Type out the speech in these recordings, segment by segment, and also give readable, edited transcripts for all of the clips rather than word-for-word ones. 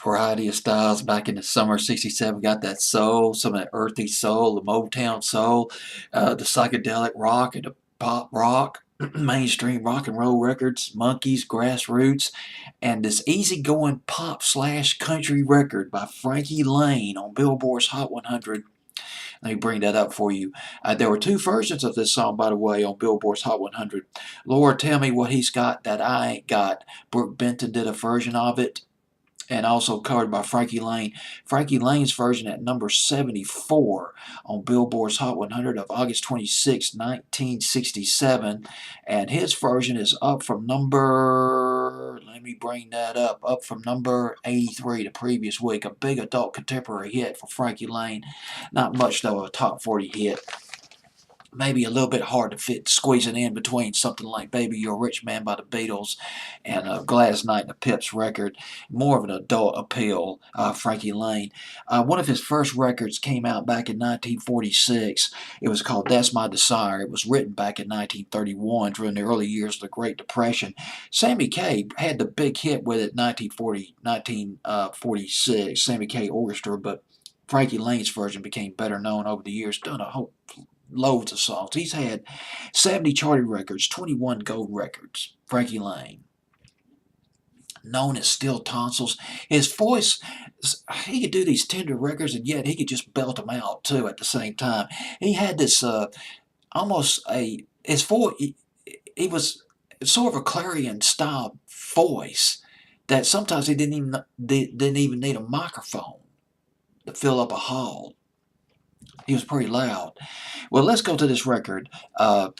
Variety of styles back in the summer of '67. Got that soul, some of that earthy soul, the Motown soul, the psychedelic rock and the pop rock, mainstream rock and roll records, monkeys, grassroots, and this easygoing pop slash country record by Frankie Laine on Billboard's Hot 100. Let me bring that up for you. There were two versions of this song, by the way, on Billboard's Hot 100. Lord, tell me what he's got that I ain't got. Brooke Benton did a version of it, and also covered by Frankie Laine. Frankie Laine's version at number 74 on Billboard's Hot 100 of August 26, 1967. And his version is up from number, let me bring that up from number 83 the previous week. A big adult contemporary hit for Frankie Laine. Not much, though, a top 40 hit. Maybe a little bit hard to fit, squeeze it in between something like Baby You're a Rich Man by the Beatles and Gladys Knight and the Pips record. More of an adult appeal, Frankie Laine. One of his first records came out back in 1946. It was called That's My Desire. It was written back in 1931 during the early years of the Great Depression. Sammy Kaye had the big hit with it in 1946, Sammy Kaye Orchestra, but Frankie Laine's version became better known over the years, done a whole loads of songs. He's had 70 charted records, 21 gold records. Frankie Laine, known as Steel Tonsils. His voice, he could do these tender records, and yet he could just belt them out too at the same time. He had this almost his voice. He was sort of a clarion style voice that sometimes he didn't even need a microphone to fill up a hall. He was pretty loud. Well, let's go to this record by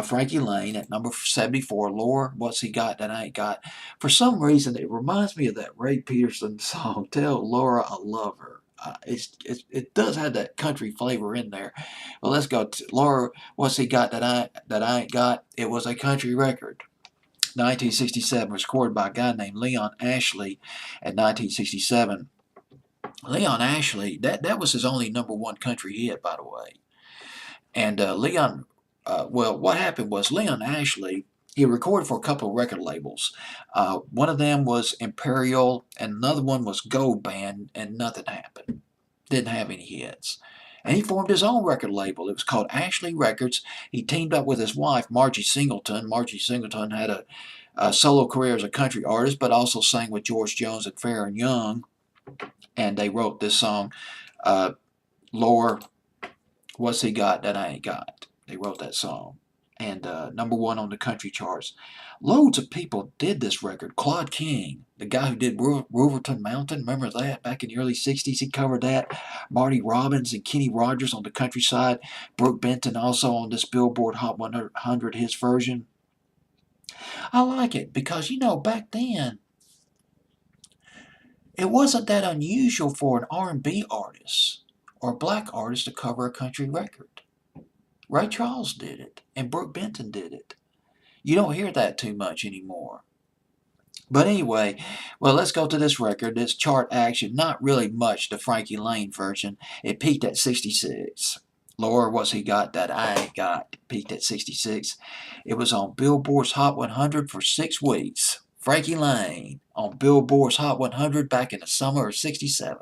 Frankie Laine at number 74, Lord, What's He Got That I Ain't Got. For some reason, it reminds me of that Ray Peterson song, Tell Laura I Love Her. It does have that country flavor in there. Well, let's go to Laura, What's He Got That I Ain't Got. It was a country record. 1967, was recorded by a guy named Leon Ashley at 1967. Leon Ashley, that was his only number one country hit, by the way. And well, what happened was Leon Ashley, he recorded for a couple of record labels. One of them was Imperial, and another one was Gold Band, and nothing happened. Didn't have any hits. And he formed his own record label. It was called Ashley Records. He teamed up with his wife, Margie Singleton. Margie Singleton had a solo career as a country artist, but also sang with George Jones and Faron Young. And they wrote this song, Lord, What's He Got That I Ain't Got. They wrote that song. And number one on the country charts. Loads of people did this record. Claude King, the guy who did Wolverton Mountain, remember that? Back in the early 60s, he covered that. Marty Robbins and Kenny Rogers on the countryside. Brooke Benton also on this Billboard Hot 100, his version. I like it because, back then, it wasn't that unusual for an R&B artist or a black artist to cover a country record. Ray Charles did it, and Brooke Benton did it. You don't hear that too much anymore. But anyway, well, let's go to this record. This chart action, not really much, the Frankie Laine version. It peaked at 66. Lord, What's He Got That I Ain't Got, peaked at 66. It was on Billboard's Hot 100 for 6 weeks. Frankie Laine on Billboard's Hot 100 back in the summer of '67.